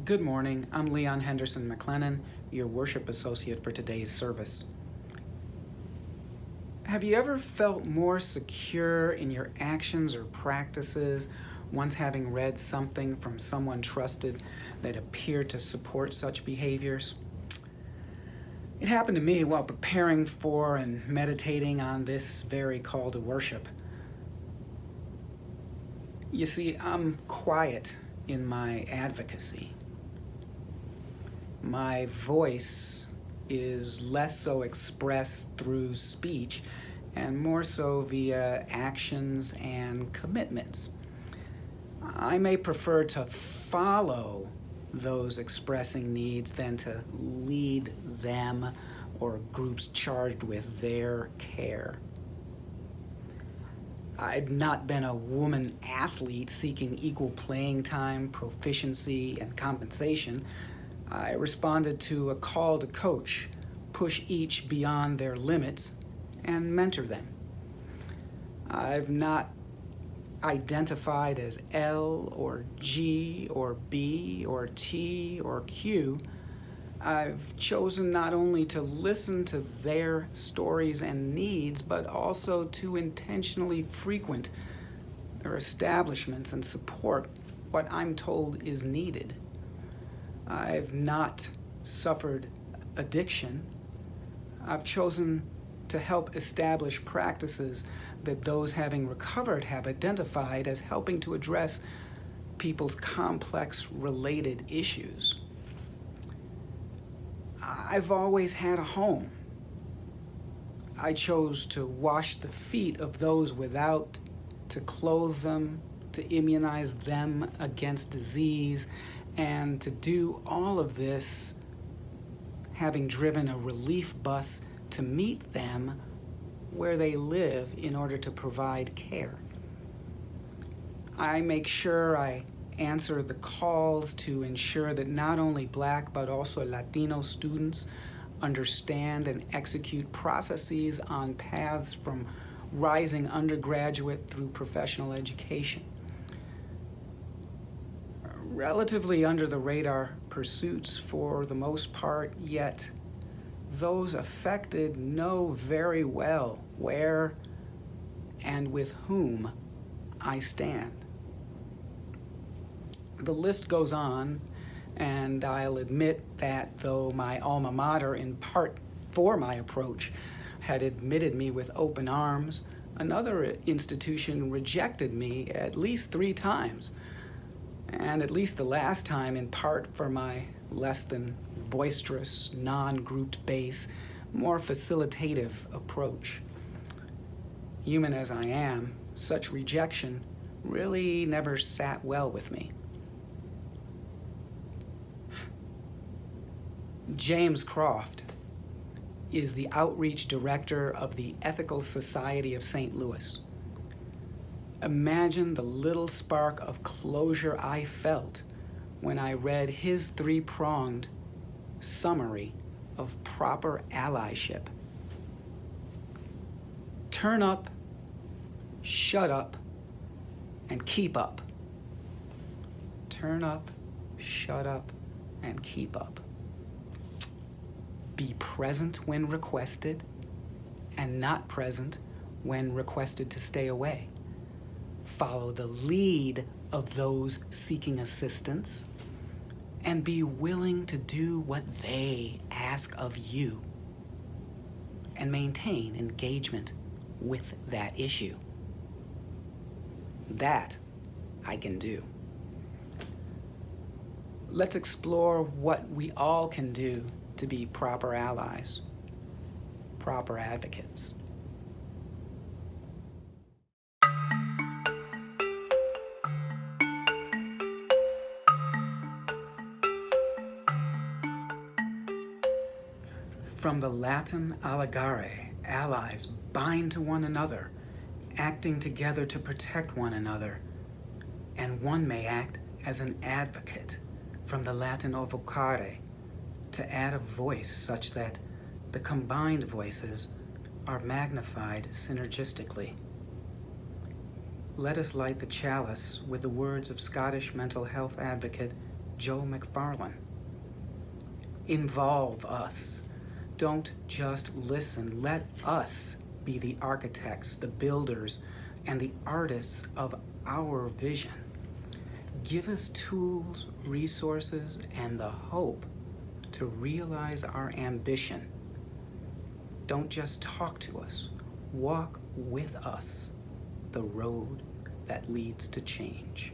Good morning. I'm Leon Henderson McLennan, your worship associate for today's service. Have you ever felt more secure in your actions or practices once having read something from someone trusted that appeared to support such behaviors? It happened to me while preparing for and meditating on this very call to worship. You see, I'm quiet in my advocacy. My voice is less so expressed through speech and more so via actions and commitments. I may prefer to follow those expressing needs than to lead them or groups charged with their care. I'd not been a woman athlete seeking equal playing time, proficiency, and compensation. I responded to a call to coach, push each beyond their limits, and mentor them. I've not identified as L or G or B or T or Q. I've chosen not only to listen to their stories and needs, but also to intentionally frequent their establishments and support what I'm told is needed. I've not suffered addiction. I've chosen to help establish practices that those having recovered have identified as helping to address people's complex related issues. I've always had a home. I chose to wash the feet of those without, to clothe them, to immunize them against disease, and to do all of this having driven a relief bus to meet them where they live in order to provide care. I make sure I answer the calls to ensure that not only Black but also Latino students understand and execute processes on paths from rising undergraduate through professional education. Relatively under the radar pursuits for the most part, yet those affected know very well where and with whom I stand. The list goes on, and I'll admit that though my alma mater, in part for my approach, had admitted me with open arms, another institution rejected me at least 3 times. And at least the last time, in part for my less than boisterous, non-grouped base, more facilitative approach. Human as I am, such rejection really never sat well with me. James Croft is the outreach director of the Ethical Society of St. Louis. Imagine the little spark of closure I felt when I read his 3-pronged summary of proper allyship. Turn up, shut up, and keep up. Turn up, shut up, and keep up. Be present when requested, and not present when requested to stay away. Follow the lead of those seeking assistance, and be willing to do what they ask of you, and maintain engagement with that issue. That I can do. Let's explore what we all can do to be proper allies, proper advocates. From the Latin alligare, allies bind to one another, acting together to protect one another. And one may act as an advocate, from the Latin ovocare, to add a voice such that the combined voices are magnified synergistically. Let us light the chalice with the words of Scottish mental health advocate Joe McFarlane. Involve us. Don't just listen. Let us be the architects, the builders, and the artists of our vision. Give us tools, resources, and the hope to realize our ambition. Don't just talk to us. Walk with us the road that leads to change.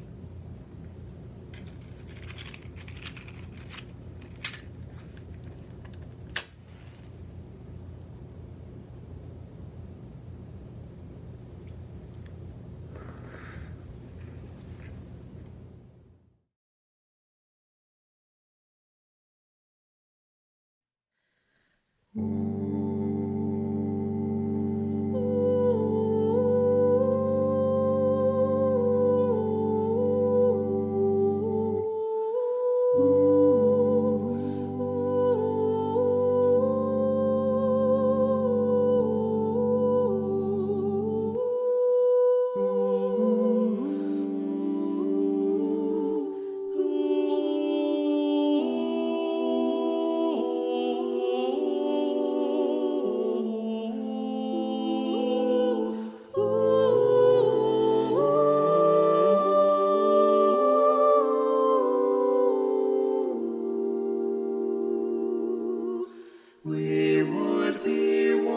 We would be one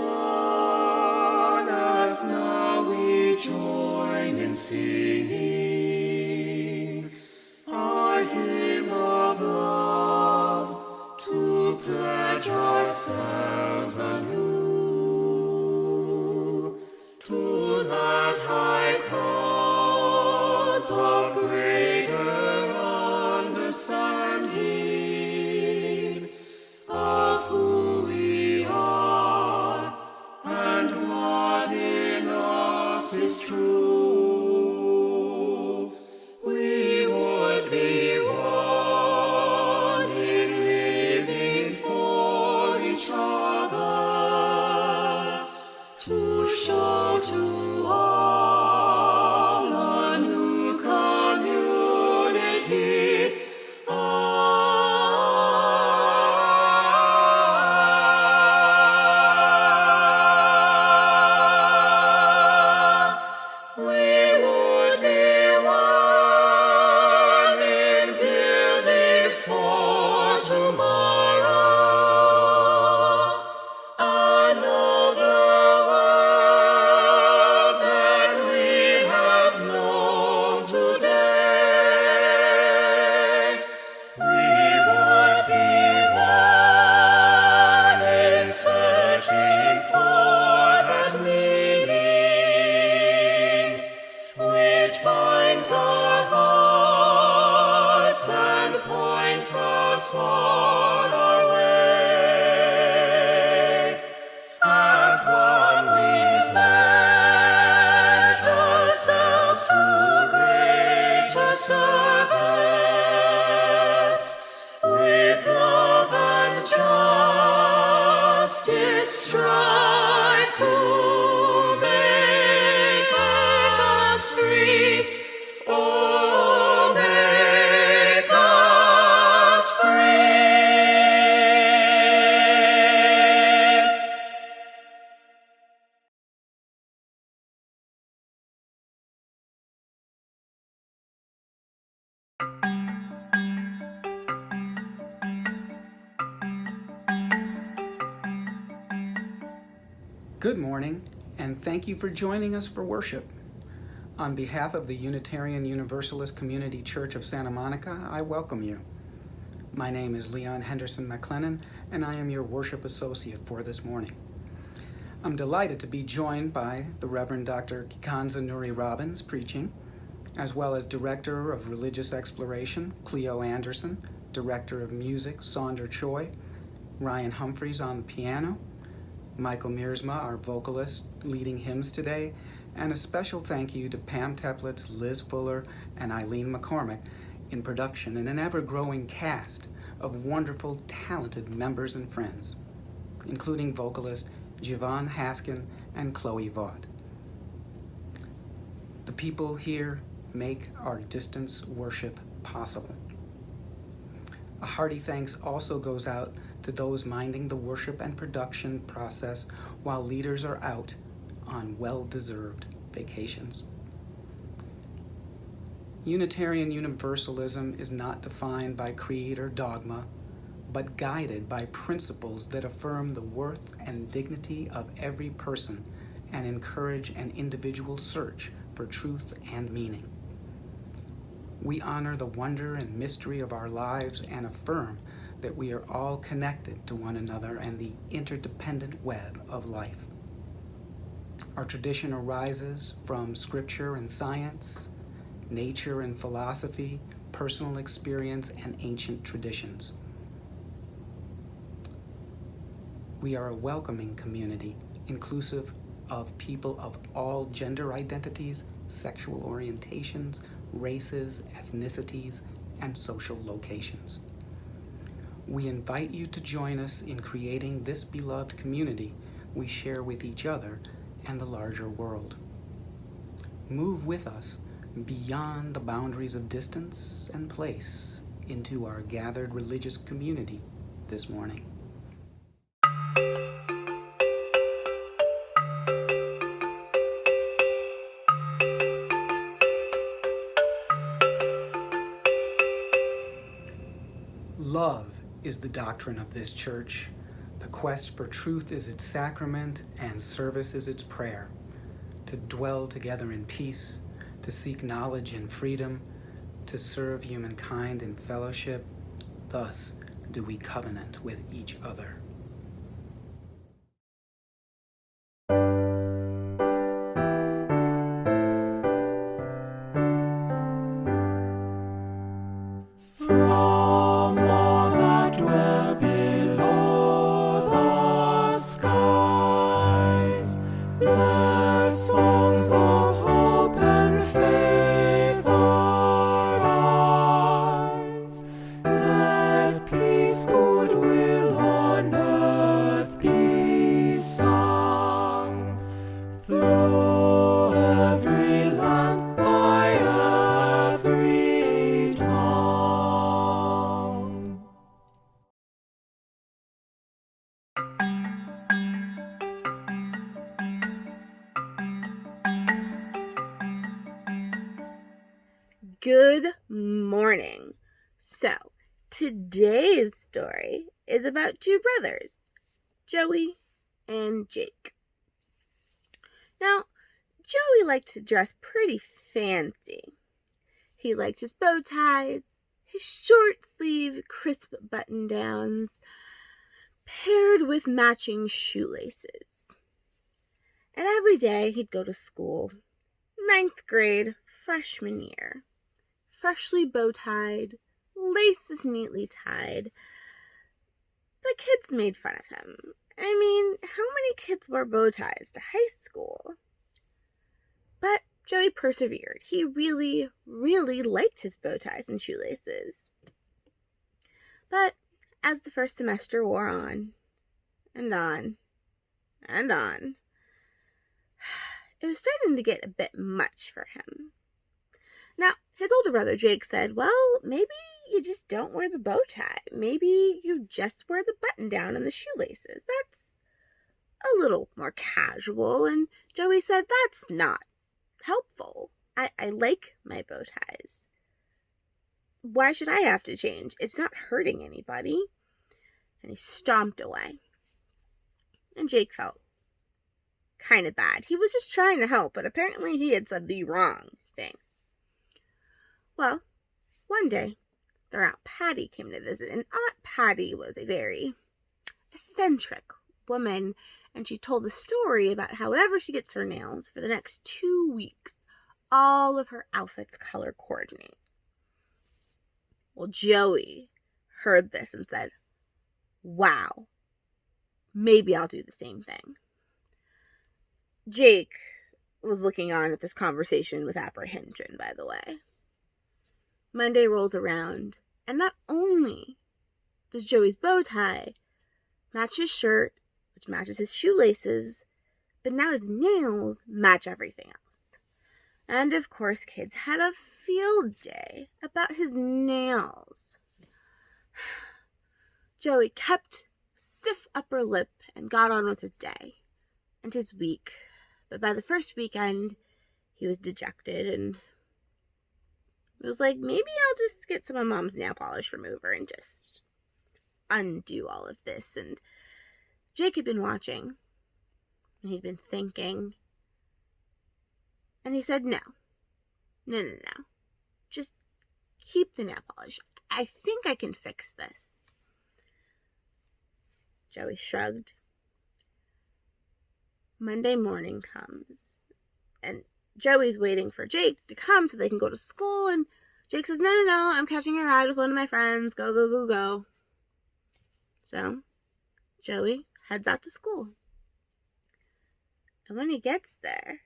as now we join in singing our hymn of love to pledge ourselves anew to that high cause of greater understanding of who we are and what in us is true. We would be one in living for each other to show to all a new community. Us on our way. As one we pledge ourselves to greater service, with love and justice strive to make us free. Oh, make us free. Good morning, and thank you for joining us for worship. On behalf of the Unitarian Universalist Community Church of Santa Monica, I welcome you. My name is Leon Henderson McLennan, and I am your worship associate for this morning. I'm delighted to be joined by the Reverend Dr. Kikanza Nuri-Robins preaching, as well as Director of Religious Exploration, Cleo Anderson, Director of Music, Saundra Choi, Ryan Humphreys on the piano, Michael Mearsma, our vocalist, leading hymns today, and a special thank you to Pam Teplitz, Liz Fuller, and Eileen McCormick in production, and an ever-growing cast of wonderful, talented members and friends, including vocalist Javon Haskin and Chloe Vaught. The people here make our distance worship possible. A hearty thanks also goes out to those minding the worship and production process while leaders are out on well-deserved vacations. Unitarian Universalism is not defined by creed or dogma, but guided by principles that affirm the worth and dignity of every person and encourage an individual search for truth and meaning. We honor the wonder and mystery of our lives and affirm that we are all connected to one another and the interdependent web of life. Our tradition arises from scripture and science, nature and philosophy, personal experience, and ancient traditions. We are a welcoming community, inclusive of people of all gender identities, sexual orientations, races, ethnicities, and social locations. We invite you to join us in creating this beloved community we share with each other and the larger world. Move with us beyond the boundaries of distance and place into our gathered religious community this morning. Love is the doctrine of this church. The quest for truth is its sacrament, and service is its prayer. To dwell together in peace, to seek knowledge in freedom, to serve humankind in fellowship, thus do we covenant with each other. From all that dwell below the skies, let songs of hope and faith arise. Let peace, goodwill on earth be sung through every land by every tongue. Good morning. So, today's story is about two brothers, Joey and Jake. Now, Joey liked to dress pretty fancy. He liked his bow ties, his short-sleeve crisp button-downs, paired with matching shoelaces. And every day he'd go to school, 9th grade, freshman year. Freshly bow-tied, laces neatly tied. But kids made fun of him. I mean, how many kids wore bow ties to high school? But Joey persevered. He really, really liked his bow ties and shoelaces. But as the first semester wore on, and on, and on, it was starting to get a bit much for him. Now, his older brother Jake said, well, maybe you just don't wear the bow tie. Maybe you just wear the button down and the shoelaces. That's a little more casual. And Joey said, that's not helpful. I like my bow ties. Why should I have to change? It's not hurting anybody. And he stomped away. And Jake felt kind of bad. He was just trying to help, but apparently he had said the wrong thing. Well, one day, their Aunt Patty came to visit, and Aunt Patty was a very eccentric woman, and she told the story about how whenever she gets her nails for the next 2 weeks, all of her outfits color coordinate. Well, Joey heard this and said, wow, maybe I'll do the same thing. Jake was looking on at this conversation with apprehension, by the way. Monday rolls around, and not only does Joey's bow tie match his shirt, which matches his shoelaces, but now his nails match everything else. And of course, kids had a field day about his nails. Joey kept stiff upper lip and got on with his day and his week. But by the first weekend, he was dejected and it was like, maybe I'll just get some of Mom's nail polish remover and just undo all of this. And Jake had been watching and he'd been thinking. And he said, no. Just keep the nail polish. I think I can fix this. Joey shrugged. Monday morning comes, and Joey's waiting for Jake to come so they can go to school, and Jake says, no, I'm catching a ride with one of my friends. Go. So, Joey heads out to school. And when he gets there,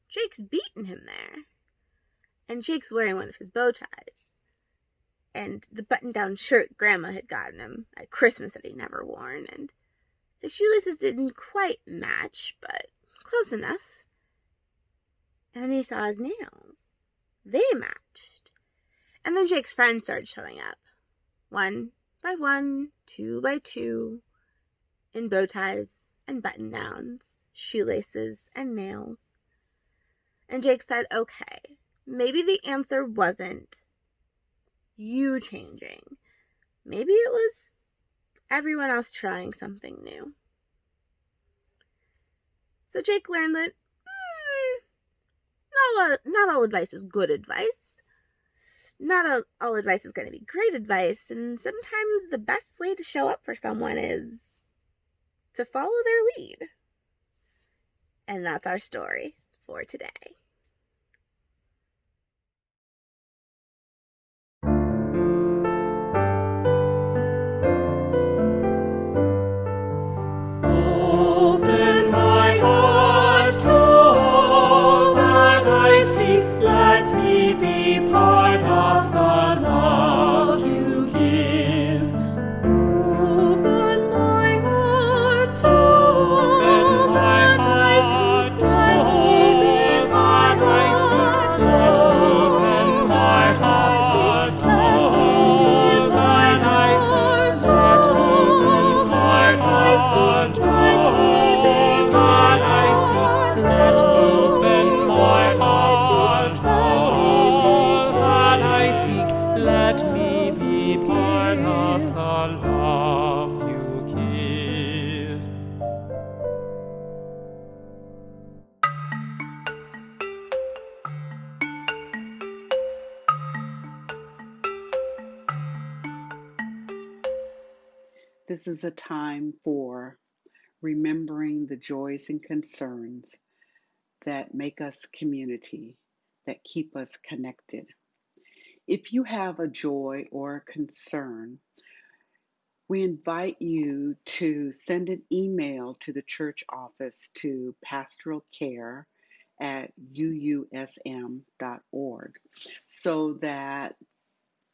Jake's beating him there. And Jake's wearing one of his bow ties. And the button-down shirt Grandma had gotten him at Christmas that he'd never worn. And the shoelaces didn't quite match, but close enough. And then he saw his nails. They matched. And then Jake's friends started showing up. 1 by 1, 2 by 2, in bow ties and button-downs, shoelaces and nails. And Jake said, okay, maybe the answer wasn't you changing. Maybe it was everyone else trying something new. So Jake learned that not all advice is good advice. Not all advice is going to be great advice. And sometimes the best way to show up for someone is to follow their lead. And that's our story for today. Open my heart to all that I seek. Let me be part of the love you give. Open my heart to all that I seek. Let me be part of the love you give. Let me be part of the love you give. This is a time for remembering the joys and concerns that make us community, that keep us connected. If you have a joy or a concern, we invite you to send an email to the church office to pastoralcare@uusm.org so that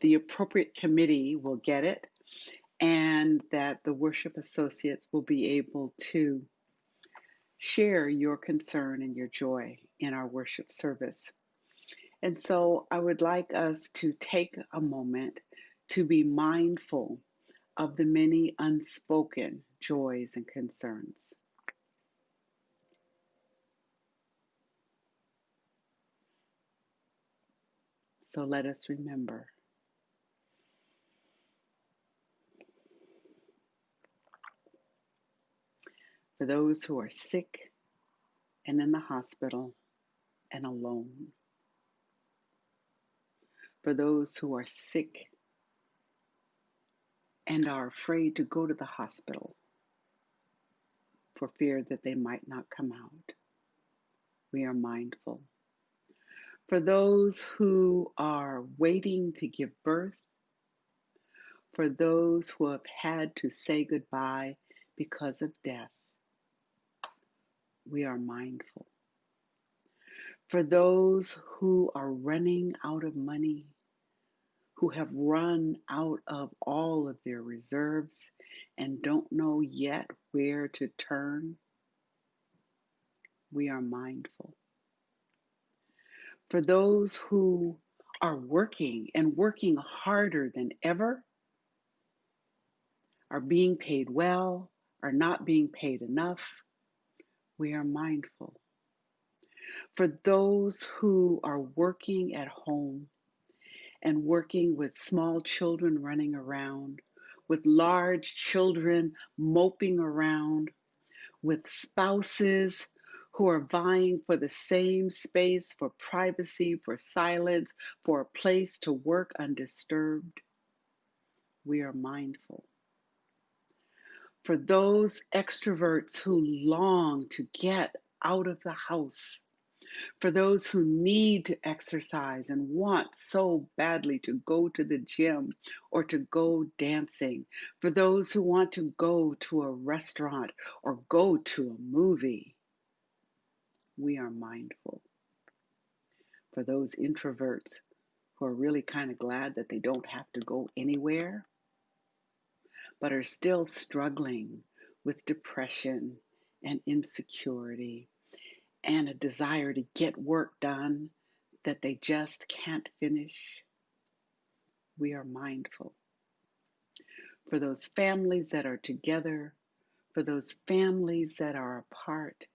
the appropriate committee will get it and that the worship associates will be able to share your concern and your joy in our worship service. And so I would like us to take a moment to be mindful of the many unspoken joys and concerns. So let us remember. For those who are sick and in the hospital and alone. For those who are sick and are afraid to go to the hospital for fear that they might not come out. We are mindful. For those who are waiting to give birth, for those who have had to say goodbye because of death, we are mindful. For those who are running out of money, who have run out of all of their reserves and don't know yet where to turn, we are mindful. For those who are working and working harder than ever, are being paid well, are not being paid enough, we are mindful. For those who are working at home and working with small children running around, with large children moping around, with spouses who are vying for the same space, for privacy, for silence, for a place to work undisturbed, we are mindful. For those extroverts who long to get out of the house, for those who need to exercise and want so badly to go to the gym or to go dancing, for those who want to go to a restaurant or go to a movie, we are mindful. For those introverts who are really kind of glad that they don't have to go anywhere, but are still struggling with depression and insecurity and a desire to get work done that they just can't finish, we are mindful. For those families that are together, for those families that are apart,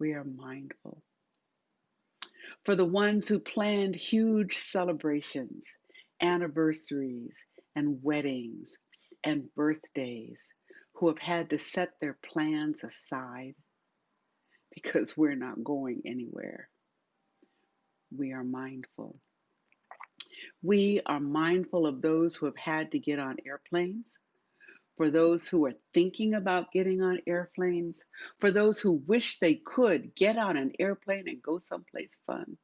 we are mindful. For the ones who planned huge celebrations, anniversaries, and weddings, and birthdays, who have had to set their plans aside because we're not going anywhere, we are mindful. We are mindful of those who have had to get on airplanes, for those who are thinking about getting on airplanes, for those who wish they could get on an airplane and go someplace fun.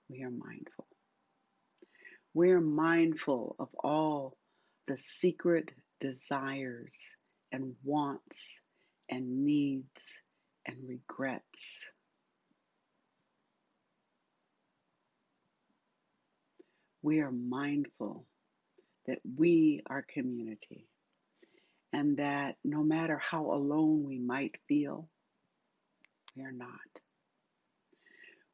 We are mindful. We are mindful of all the secret desires and wants and needs and regrets. We are mindful that we are community and that no matter how alone we might feel, we are not.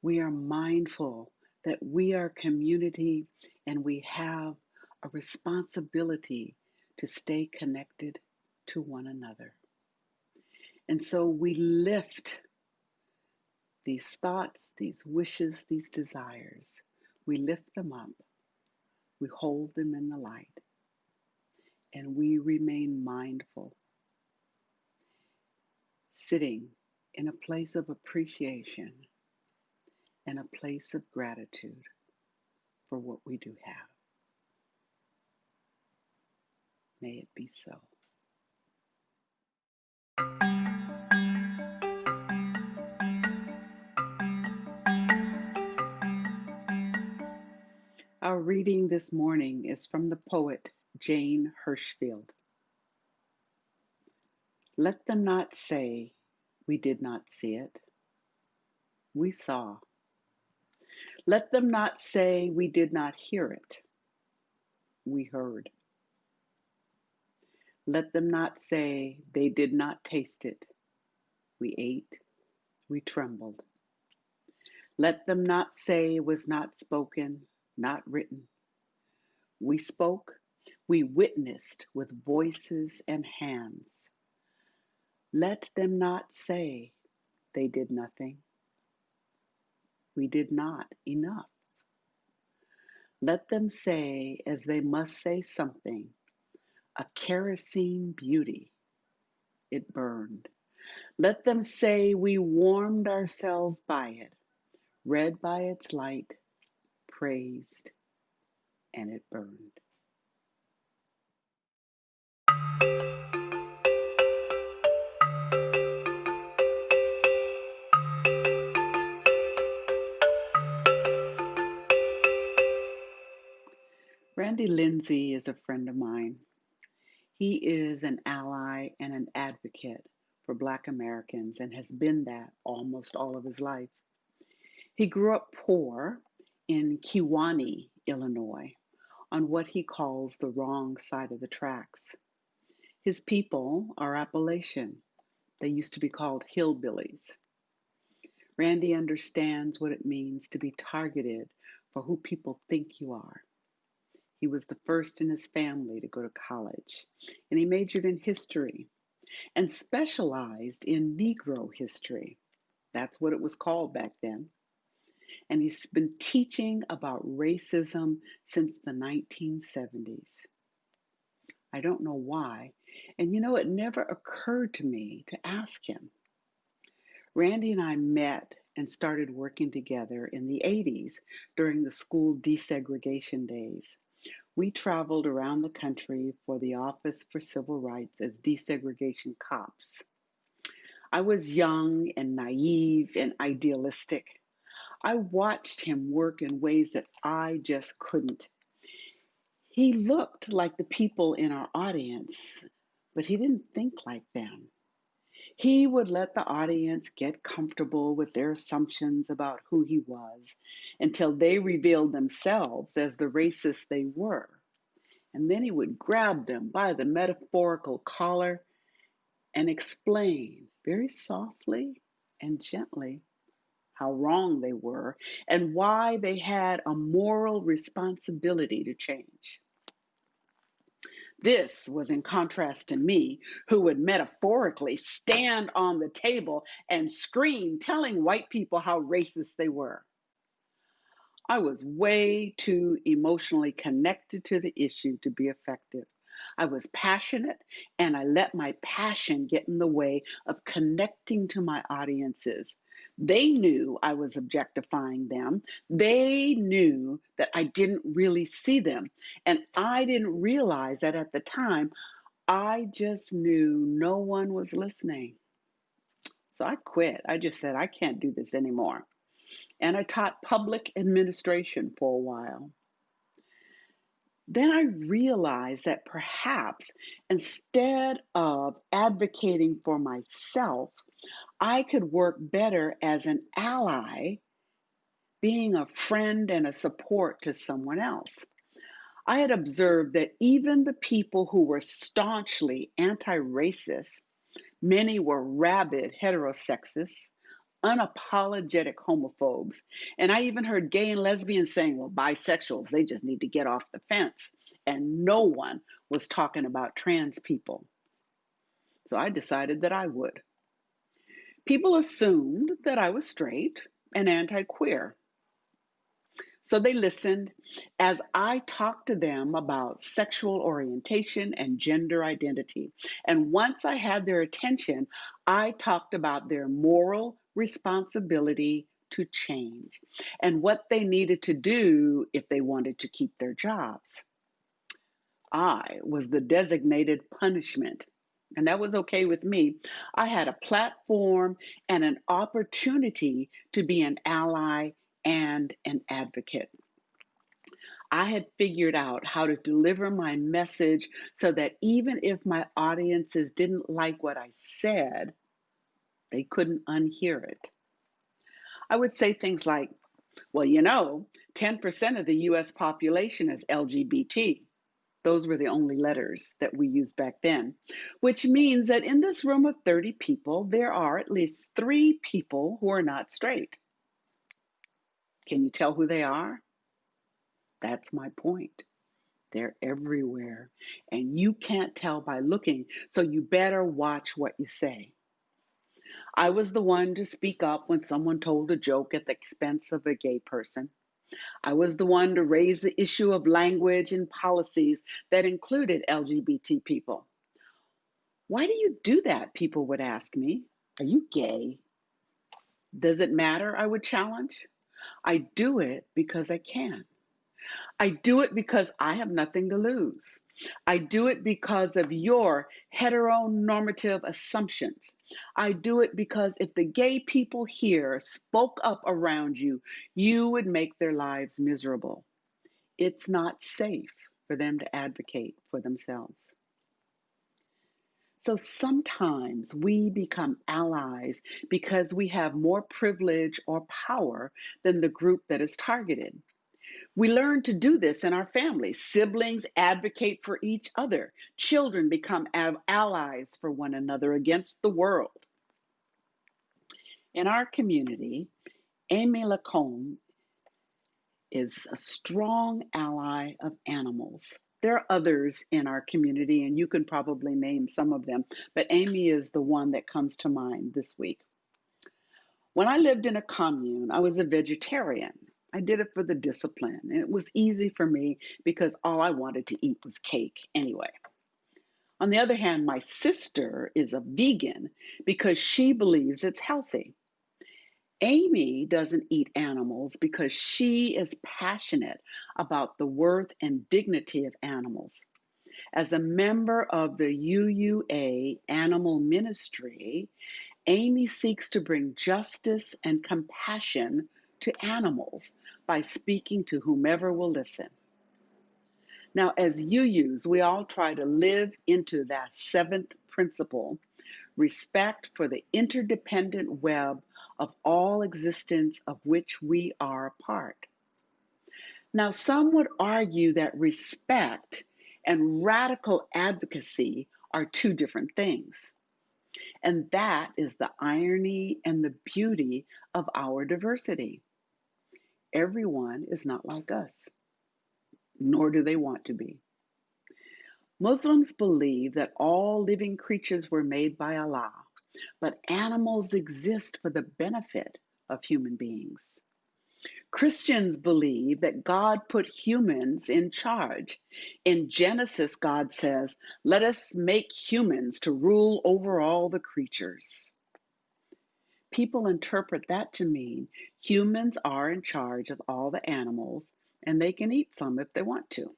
We are mindful that we are community and we have a responsibility to stay connected to one another. And so we lift these thoughts, these wishes, these desires. We lift them up. We hold them in the light. And we remain mindful, sitting in a place of appreciation and a place of gratitude for what we do have. May it be so. Our reading this morning is from the poet Jane Hirshfield. Let them not say we did not see it. We saw. Let them not say we did not hear it. We heard. Let them not say they did not taste it. We ate. We trembled. Let them not say it was not spoken, not written. We spoke. We witnessed with voices and hands. Let them not say they did nothing. We did not enough. Let them say, as they must say something, a kerosene beauty. It burned. Let them say we warmed ourselves by it, read by its light, praised, and it burned. Randy Lindsay is a friend of mine. He is an ally and an advocate for Black Americans and has been that almost all of his life. He grew up poor in Kewanee, Illinois, on what he calls the wrong side of the tracks. His people are Appalachian. They used to be called hillbillies. Randy understands what it means to be targeted for who people think you are. He was the first in his family to go to college, and he majored in history and specialized in Negro history. That's what it was called back then. And he's been teaching about racism since the 1970s. I don't know why. And it never occurred to me to ask him. Randy and I met and started working together in the 80s during the school desegregation days. We traveled around the country for the Office for Civil Rights as desegregation cops. I was young and naive and idealistic. I watched him work in ways that I just couldn't. He looked like the people in our audience, but he didn't think like them. He would let the audience get comfortable with their assumptions about who he was until they revealed themselves as the racists they were. And then he would grab them by the metaphorical collar and explain very softly and gently how wrong they were and why they had a moral responsibility to change. This was in contrast to me, who would metaphorically stand on the table and scream, telling white people how racist they were. I was way too emotionally connected to the issue to be effective. I was passionate, and I let my passion get in the way of connecting to my audiences. They knew I was objectifying them. They knew that I didn't really see them. And I didn't realize that at the time. I just knew no one was listening. So I quit. I just said, I can't do this anymore. And I taught public administration for a while. Then I realized that perhaps instead of advocating for myself, I could work better as an ally, being a friend and a support to someone else. I had observed that even the people who were staunchly anti-racist, many were rabid heterosexists, unapologetic homophobes. And I even heard gay and lesbians saying, well, bisexuals, they just need to get off the fence. And no one was talking about trans people. So I decided that I would. People assumed that I was straight and anti-queer. So they listened as I talked to them about sexual orientation and gender identity. And once I had their attention, I talked about their moral responsibility to change and what they needed to do if they wanted to keep their jobs. I was the designated punishment, and that was okay with me. I had a platform and an opportunity to be an ally and an advocate. I had figured out how to deliver my message so that even if my audiences didn't like what I said, they couldn't unhear it. I would say things like, well, 10% of the US population is LGBT. Those were the only letters that we used back then, which means that in this room of 30 people, there are at least 3 people who are not straight. Can you tell who they are? That's my point. They're everywhere, and you can't tell by looking, so you better watch what you say. I was the one to speak up when someone told a joke at the expense of a gay person. I was the one to raise the issue of language and policies that included LGBT people. Why do you do that? People would ask me. Are you gay? Does it matter? I would challenge. I do it because I can. I do it because I have nothing to lose. I do it because of your heteronormative assumptions. I do it because if the gay people here spoke up around you, you would make their lives miserable. It's not safe for them to advocate for themselves. So sometimes we become allies because we have more privilege or power than the group that is targeted. We learn to do this in our families. Siblings advocate for each other. Children become allies for one another against the world. In our community, Amy Lacombe is a strong ally of animals. There are others in our community, and you can probably name some of them, but Amy is the one that comes to mind this week. When I lived in a commune, I was a vegetarian. I did it for the discipline, and it was easy for me because all I wanted to eat was cake anyway. On the other hand, my sister is a vegan because she believes it's healthy. Amy doesn't eat animals because she is passionate about the worth and dignity of animals. As a member of the UUA Animal Ministry, Amy seeks to bring justice and compassion to animals by speaking to whomever will listen. Now, as UUs, we all try to live into that seventh principle, respect for the interdependent web of all existence of which we are a part. Now, some would argue that respect and radical advocacy are two different things. And that is the irony and the beauty of our diversity. Everyone is not like us, nor do they want to be. Muslims believe that all living creatures were made by Allah, but animals exist for the benefit of human beings. Christians believe that God put humans in charge. In Genesis, God says, "Let us make humans to rule over all the creatures." People interpret that to mean humans are in charge of all the animals, and they can eat some if they want to.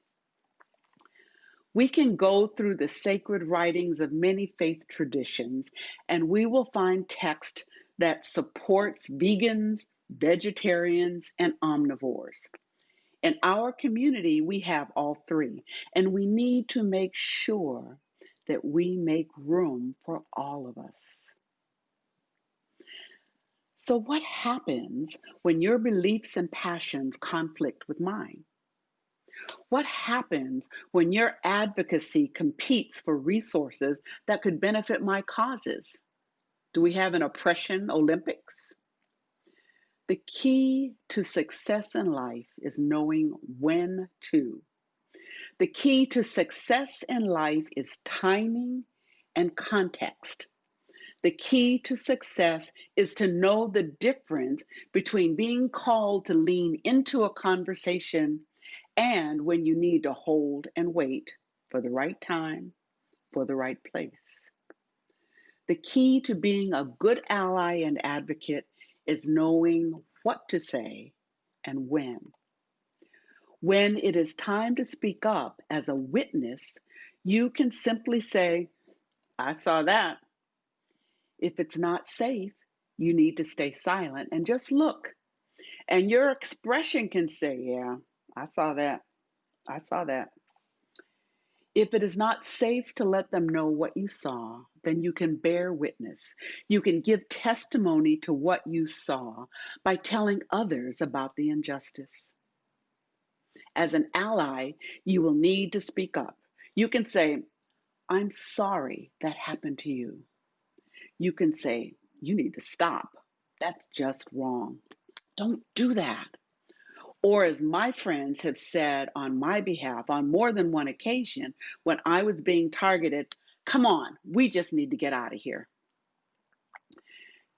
We can go through the sacred writings of many faith traditions, and we will find text that supports vegans, vegetarians, and omnivores. In our community, we have all three, and we need to make sure that we make room for all of us. So what happens when your beliefs and passions conflict with mine? What happens when your advocacy competes for resources that could benefit my causes? Do we have an oppression Olympics? The key to success in life is knowing when to. The key to success in life is timing and context. The key to success is to know the difference between being called to lean into a conversation and when you need to hold and wait for the right time, for the right place. The key to being a good ally and advocate is knowing what to say and when. When it is time to speak up as a witness, you can simply say, "I saw that." If it's not safe, you need to stay silent and just look. And your expression can say, "Yeah, I saw that. I saw that." If it is not safe to let them know what you saw, then you can bear witness. You can give testimony to what you saw by telling others about the injustice. As an ally, you will need to speak up. You can say, "I'm sorry that happened to you." You can say, "You need to stop. That's just wrong. Don't do that." Or as my friends have said on my behalf on more than one occasion when I was being targeted, "Come on, we just need to get out of here."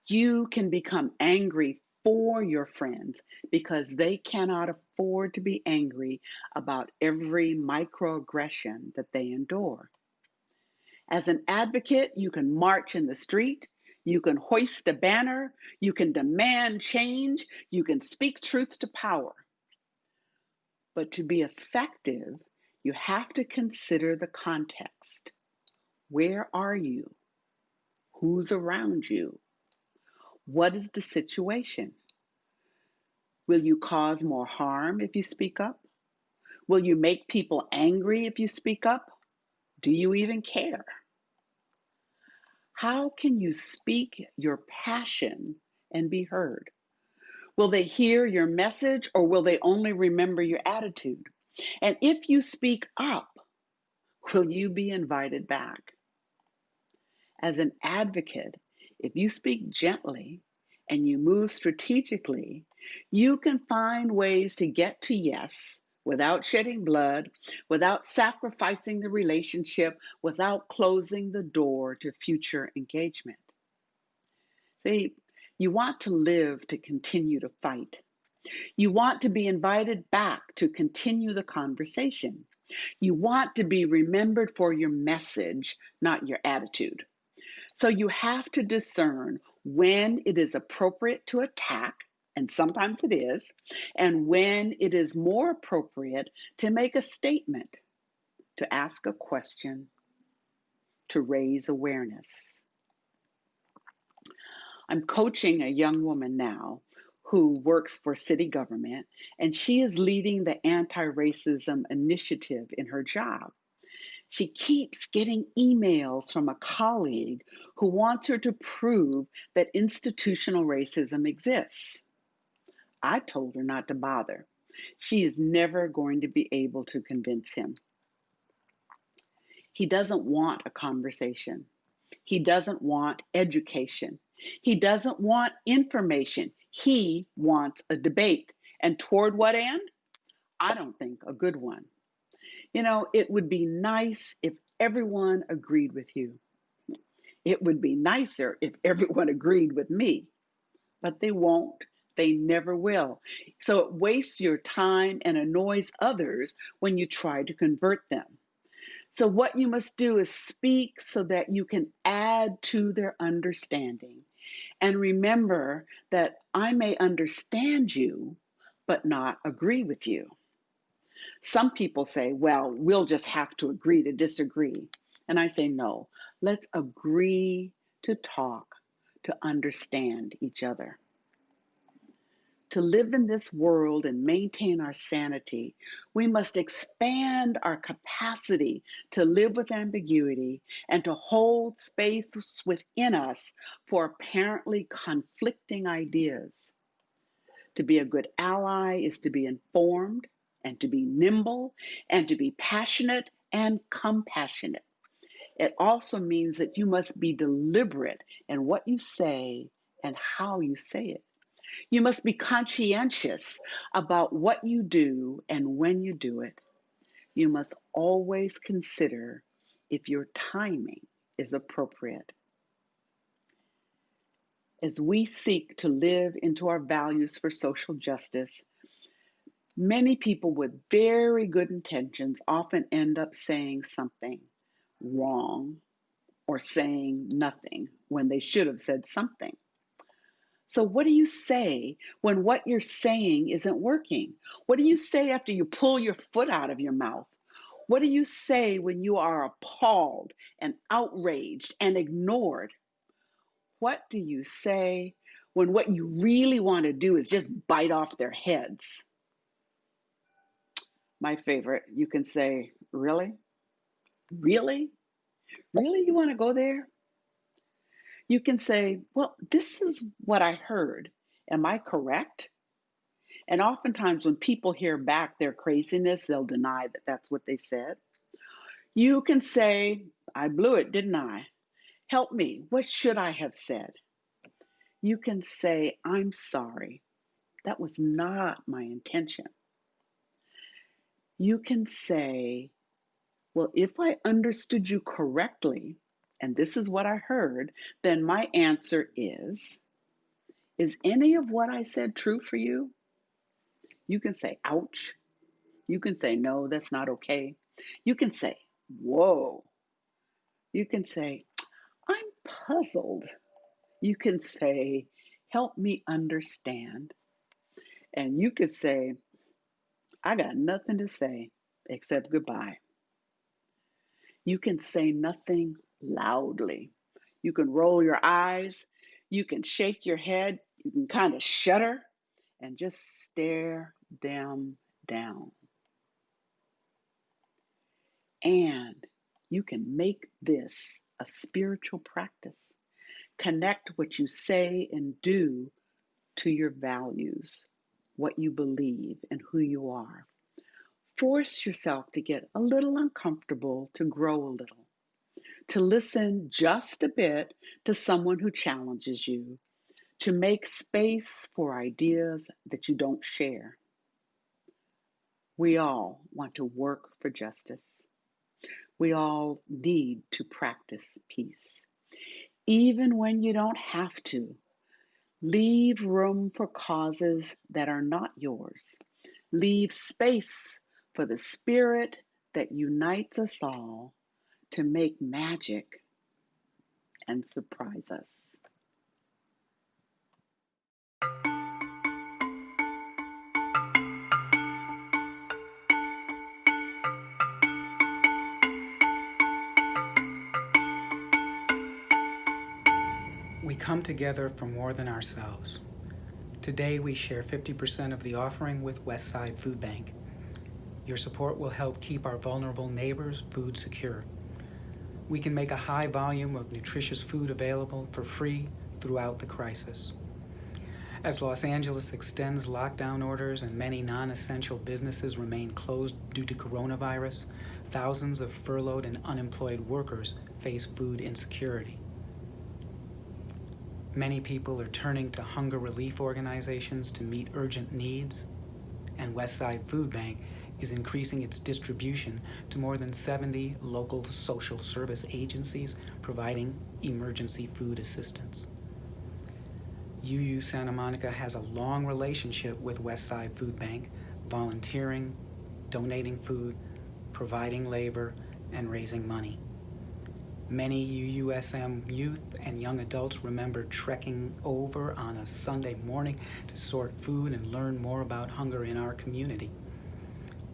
You can become angry for your friends because they cannot afford to be angry about every microaggression that they endure. As an advocate, you can march in the street, you can hoist a banner, you can demand change, you can speak truth to power. But to be effective, you have to consider the context. Where are you? Who's around you? What is the situation? Will you cause more harm if you speak up? Will you make people angry if you speak up? Do you even care? How can you speak your passion and be heard? Will they hear your message or will they only remember your attitude? And if you speak up, will you be invited back? As an advocate, if you speak gently and you move strategically, You can find ways to get to yes without shedding blood, without sacrificing the relationship, without closing the door to future engagement. See, you want to live to continue to fight. You want to be invited back to continue the conversation. You want to be remembered for your message, not your attitude. So you have to discern when it is appropriate to attack, and sometimes it is, and when it is more appropriate to make a statement, to ask a question, to raise awareness. I'm coaching a young woman now who works for city government, and she is leading the anti-racism initiative in her job. She keeps getting emails from a colleague who wants her to prove that institutional racism exists. I told her not to bother. She is never going to be able to convince him. He doesn't want a conversation. He doesn't want education. He doesn't want information. He wants a debate. And toward what end? I don't think a good one. You know, it would be nice if everyone agreed with you. It would be nicer if everyone agreed with me, but they won't. They never will. So it wastes your time and annoys others when you try to convert them. So what you must do is speak so that you can add to their understanding. And remember that I may understand you, but not agree with you. Some people say, well, we'll just have to agree to disagree. And I say, no, let's agree to talk, to understand each other. To live in this world and maintain our sanity, we must expand our capacity to live with ambiguity and to hold space within us for apparently conflicting ideas. To be a good ally is to be informed and to be nimble and to be passionate and compassionate. It also means that you must be deliberate in what you say and how you say it. You must be conscientious about what you do and when you do it. You must always consider if your timing is appropriate. As we seek to live into our values for social justice, many people with very good intentions often end up saying something wrong or saying nothing when they should have said something. So what do you say when what you're saying isn't working? What do you say after you pull your foot out of your mouth? What do you say when you are appalled and outraged and ignored? What do you say when what you really want to do is just bite off their heads? My favorite, you can say, really? Really? Really you want to go there? You can say, well, this is what I heard. Am I correct? And oftentimes when people hear back their craziness, they'll deny that that's what they said. You can say, I blew it, didn't I? Help me. What should I have said? You can say, I'm sorry. That was not my intention. You can say, well, if I understood you correctly, and this is what I heard, then my answer is any of what I said true for you? You can say, ouch. You can say, no, that's not okay. You can say, whoa. You can say, I'm puzzled. You can say, help me understand. And you could say, I got nothing to say except goodbye. You can say nothing loudly. You can roll your eyes. You can shake your head. You can kind of shudder and just stare them down. And you can make this a spiritual practice. Connect what you say and do to your values, what you believe, and who you are. Force yourself to get a little uncomfortable, to grow a little, to listen just a bit to someone who challenges you, to make space for ideas that you don't share. We all want to work for justice. We all need to practice peace. Even when you don't have to, leave room for causes that are not yours. Leave space for the spirit that unites us all to make magic and surprise us. We come together for more than ourselves. Today we share 50% of the offering with Westside Food Bank. Your support will help keep our vulnerable neighbors' food secure. We can make a high volume of nutritious food available for free throughout the crisis. As Los Angeles extends lockdown orders and many non-essential businesses remain closed due to coronavirus, thousands of furloughed and unemployed workers face food insecurity. Many people are turning to hunger relief organizations to meet urgent needs, and Westside Food Bank is increasing its distribution to more than 70 local social service agencies providing emergency food assistance. UU Santa Monica has a long relationship with Westside Food Bank, volunteering, donating food, providing labor, and raising money. Many UUSM youth and young adults remember trekking over on a Sunday morning to sort food and learn more about hunger in our community.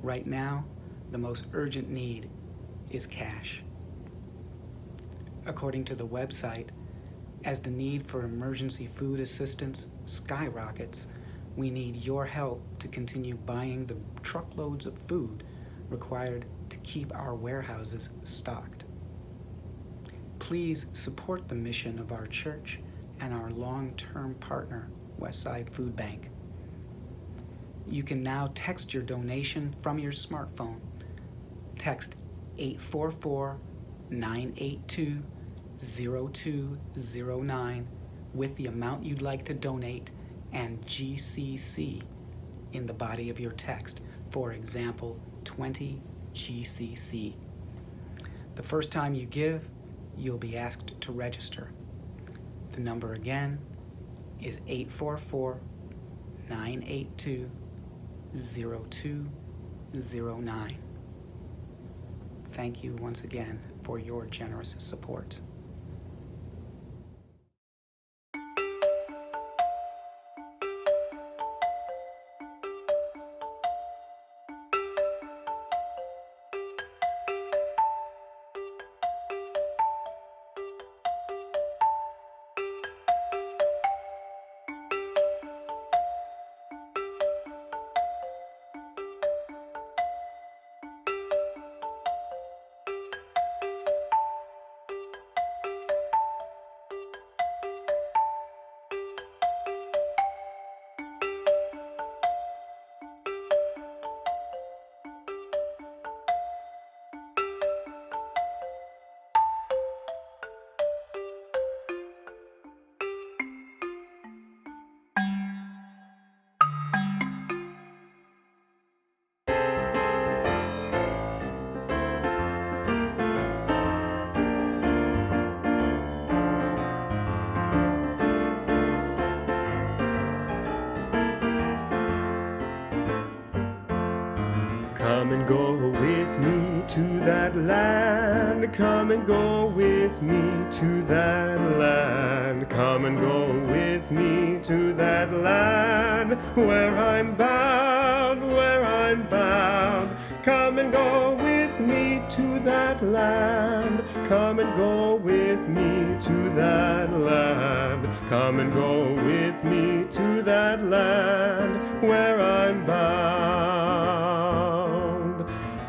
Right now, the most urgent need is cash. According to the website, as the need for emergency food assistance skyrockets, we need your help to continue buying the truckloads of food required to keep our warehouses stocked. Please support the mission of our church and our long-term partner, Westside Food Bank. You can now text your donation from your smartphone. Text 844-982-0209 with the amount you'd like to donate and GCC in the body of your text. For example, 20 GCC. The first time you give, you'll be asked to register. The number again is 844-982-0209. Thank you once again for your generous support. Come and go with me to that land. Come and go with me to that land. Come and go with me to that land where I'm bound, where I'm bound. Come and go with me to that land. Come and go with me to that land. Come and go with me to that land where I'm bound.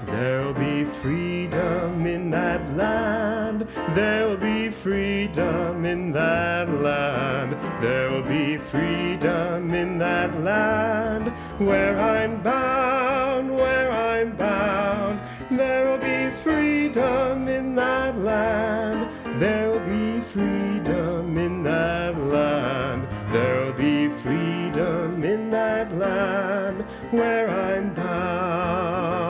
There'll be freedom in that land. There'll be freedom in that land. There'll be freedom in that land where I'm bound, where I'm bound. There'll be freedom in that land. There'll be freedom in that land. There'll be freedom in that land where I'm bound.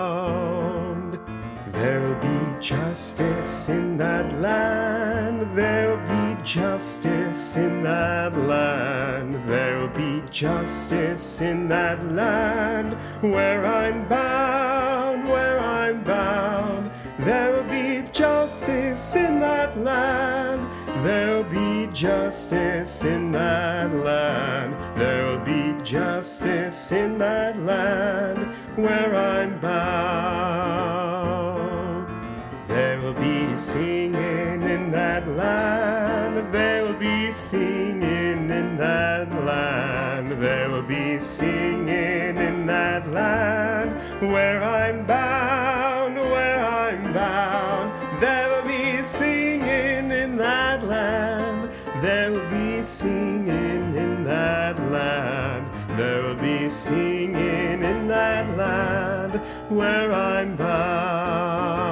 There'll be justice in that land. There'll be justice in that land. There'll be justice in that land where I'm bound, where I'm bound. There'll be justice in that land. There'll be justice in that land. There'll be justice in that land where I'm bound. There will be singing in that land. There will be singing in that land. There will be singing in that land where I'm bound, where I'm bound. There will be singing in that land. There will be singing in that land. There will be singing in that land where I'm bound.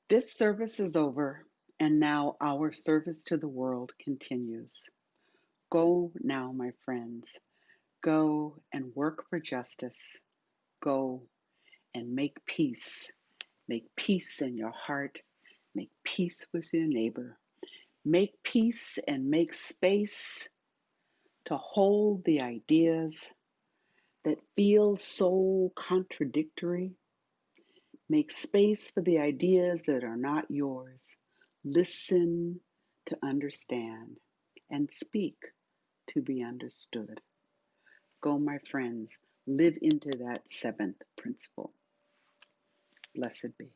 This service is over, and now our service to the world continues. Go now, my friends. Go and work for justice. Go and make peace. Make peace in your heart. Make peace with your neighbor. Make peace and make space to hold the ideas that feel so contradictory. Make space for the ideas that are not yours. Listen to understand and speak to be understood. Go, my friends, live into that seventh principle. Blessed be.